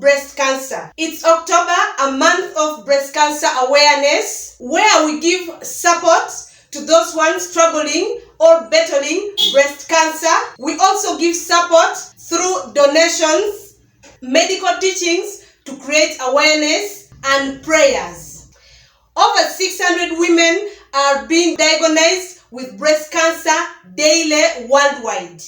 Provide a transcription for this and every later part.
breast cancer. It's October, a month of breast cancer awareness, where we give support to those ones struggling or battling breast cancer. We also give support through donations, medical teachings to create awareness, and prayers. Over 600 women are being diagnosed with breast cancer daily worldwide.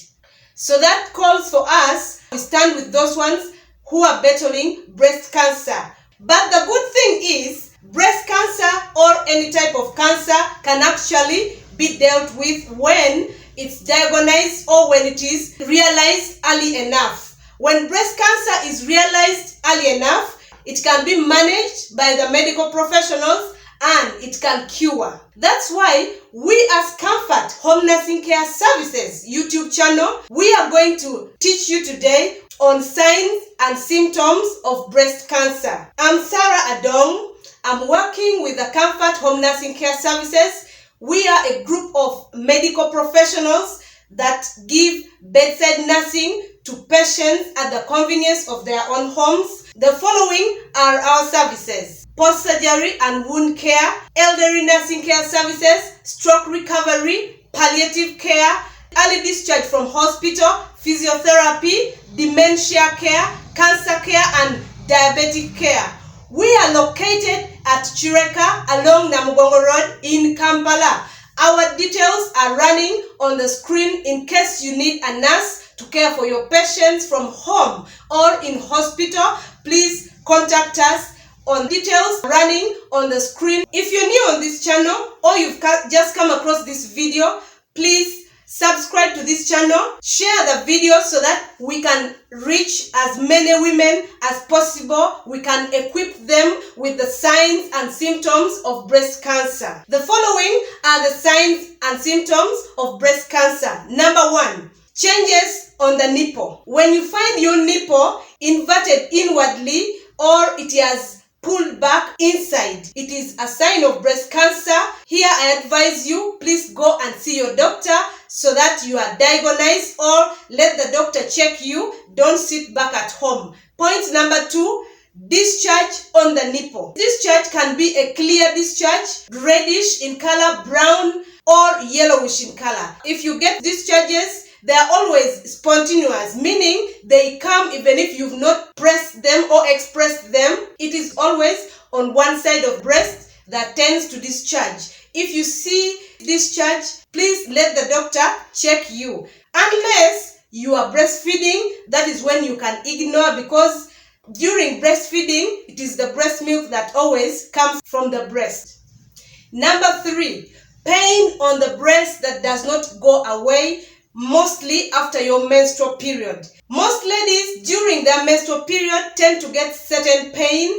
So that calls for us to stand with those ones who are battling breast cancer. But the good thing is, breast cancer or any type of cancer can actually be dealt with when it's diagnosed or when it is realized early enough. When breast cancer is realized early enough, it can be managed by the medical professionals and it can cure. That's why we as Comfort Home Nursing Care Services YouTube channel, we are going to teach you today on signs and symptoms of breast cancer. I'm Sarah Adong. I'm working with the Comfort Home Nursing Care Services. We are a group of medical professionals that give bedside nursing to patients at the convenience of their own homes. The following are our services: post-surgery and wound care, elderly nursing care services, stroke recovery, palliative care, early discharge from hospital, physiotherapy, dementia care, cancer care, and diabetic care. We are located at Chireka along Namugongo Road in Kampala. Our details are running on the screen in case you need a nurse to care for your patients from home or in hospital. Please contact us on details running on the screen. If you're new on this channel or you've just come across this video, please subscribe to this channel, share the video so that we can reach as many women as possible. We can equip them with the signs and symptoms of breast cancer. The following are the signs and symptoms of breast cancer. Number 1, changes on the nipple. When you find your nipple inverted inwardly or it has pulled back inside, it is a sign of breast cancer. Here I advise you, please go and see your doctor so that you are diagnosed, or let the doctor check you. Don't sit back at home. Point number 2, discharge on the nipple. Discharge can be a clear discharge, reddish in color, brown, or yellowish in color. If you get discharges, they are always spontaneous, meaning they come even if you've not pressed them or expressed them. It is always on one side of breast that tends to discharge. If you see discharge, please let the doctor check you. Unless you are breastfeeding, that is when you can ignore, because during breastfeeding, it is the breast milk that always comes from the breast. Number 3, pain on the breast that does not go away, mostly after your menstrual period. Most ladies during their menstrual period tend to get certain pain,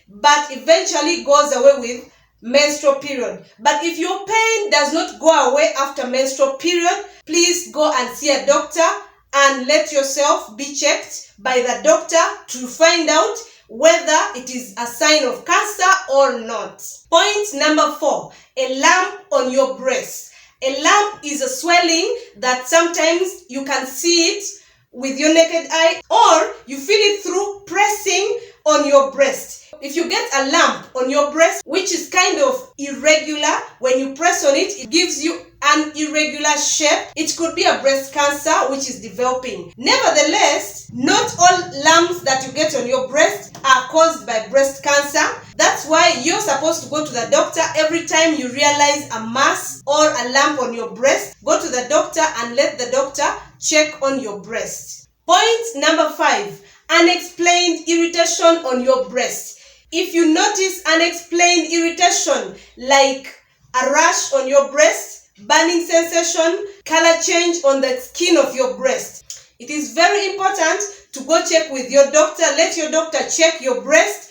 but eventually goes away with menstrual period. But if your pain does not go away after menstrual period, please go and see a doctor and let yourself be checked by the doctor to find out whether it is a sign of cancer or not. Point number 4, a lump on your breast. A lump is a swelling that sometimes you can see it with your naked eye, or you feel it through pressing on your breast. If you get a lump on your breast which is kind of irregular, when you press on it, it gives you an irregular shape. It could be a breast cancer which is developing. Nevertheless, not all lumps that you get on your breast are caused by breast cancer. That's why you're supposed to go to the doctor every time you realize a mass or a lump on your breast. Go to the doctor and let the doctor check on your breast. Point number 5, unexplained irritation on your breast. If you notice unexplained irritation like a rash on your breast, burning sensation, color change on the skin of your breast, it is very important to go check with your doctor. Let your doctor check your breast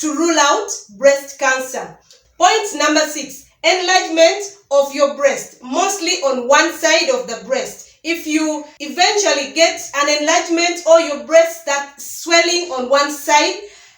to rule out breast cancer. Point number 6, enlargement of your breast, mostly on one side of the breast. If you eventually get an enlargement or your breast starts swelling on one side,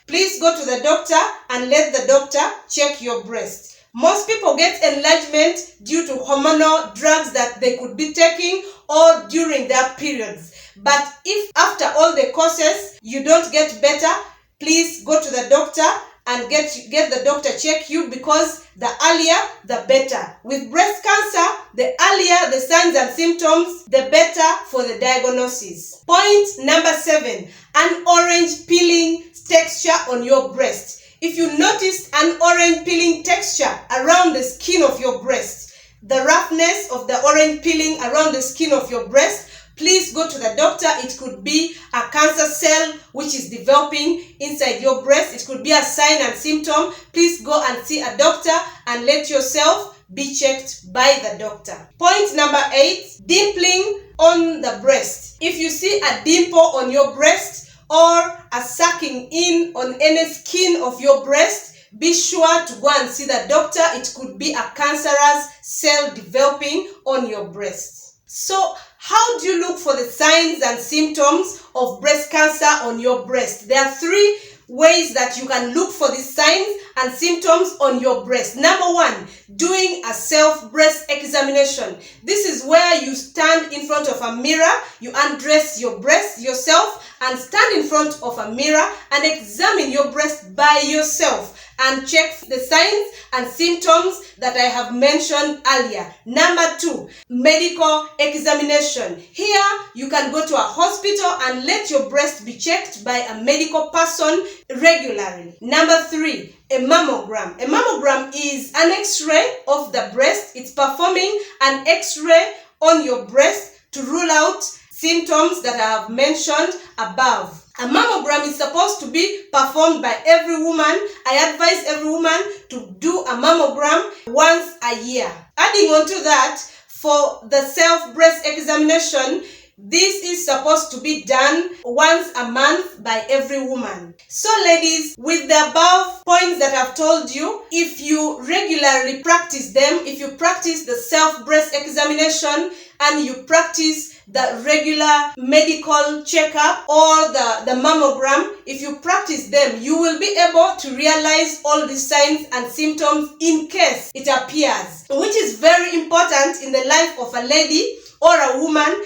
please go to the doctor and let the doctor check your breast. Most people get enlargement due to hormonal drugs that they could be taking or during their periods. But if after all the courses you don't get better, please go to the doctor and get the doctor check you, because the earlier the better. With breast cancer, the earlier the signs and symptoms, the better for the diagnosis. Point number 7, an orange peeling texture on your breast. If you notice an orange peeling texture around the skin of your breast, the roughness of the orange peeling around the skin of your breast, please go to the doctor. It could be a cancer cell which is developing inside your breast. It could be a sign and symptom. Please go and see a doctor and let yourself be checked by the doctor. Point number 8, dimpling on the breast. If you see a dimple on your breast or a sucking in on any skin of your breast, be sure to go and see the doctor. It could be a cancerous cell developing on your breast. So, how do you look for the signs and symptoms of breast cancer on your breast? There are 3 ways that you can look for the signs and symptoms on your breast. Number 1, doing a self-breast examination. This is where you stand in front of a mirror, you undress your breast yourself, and stand in front of a mirror and examine your breast by yourself and check the signs and symptoms that I have mentioned earlier. Number 2, medical examination. Here, you can go to a hospital and let your breast be checked by a medical person regularly. Number 3, a mammogram. A mammogram is an X-ray of the breast. It's performing an X-ray on your breast to rule out symptoms that I have mentioned above. A mammogram is supposed to be performed by every woman. I advise every woman to do a mammogram once a year. Adding on to that, for the self-breast examination, this is supposed to be done once a month by every woman. So ladies, with the above points that I've told you, if you regularly practice them, if you practice the self-breast examination and you practice the regular medical checkup or the mammogram, if you practice them, you will be able to realize all the signs and symptoms in case it appears, which is very important in the life of a lady or a woman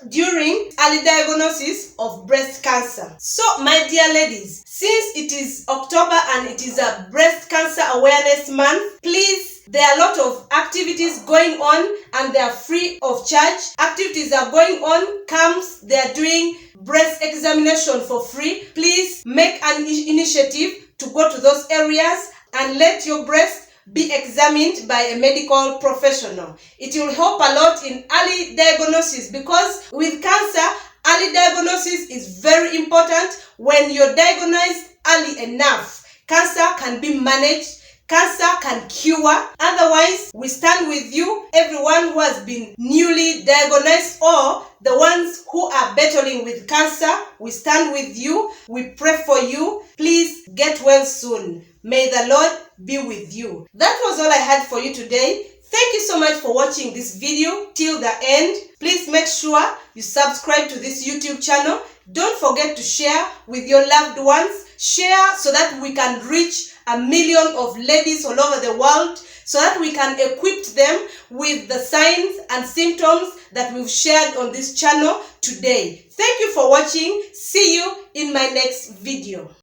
during early diagnosis of breast cancer. So, my dear ladies, since it is October and it is a breast cancer awareness month, please, there are a lot of activities going on and they are free of charge. Activities are going on, camps, they are doing breast examination for free. Please make an initiative to go to those areas and let your breast be examined by a medical professional. It will help a lot in early diagnosis, because with cancer, early diagnosis is very important. When you're diagnosed early enough, cancer can be managed. Cancer can cure. Otherwise, we stand with you, everyone who has been newly diagnosed or the ones who are battling with cancer. We stand with you. We pray for you. Please get well soon. May the Lord be with you. That was all I had for you today. Thank you so much for watching this video till the end. Please make sure you subscribe to this YouTube channel. Don't forget to share with your loved ones. Share so that we can reach 1 million of ladies all over the world, so that we can equip them with the signs and symptoms that we've shared on this channel today. Thank you for watching. See you in my next video.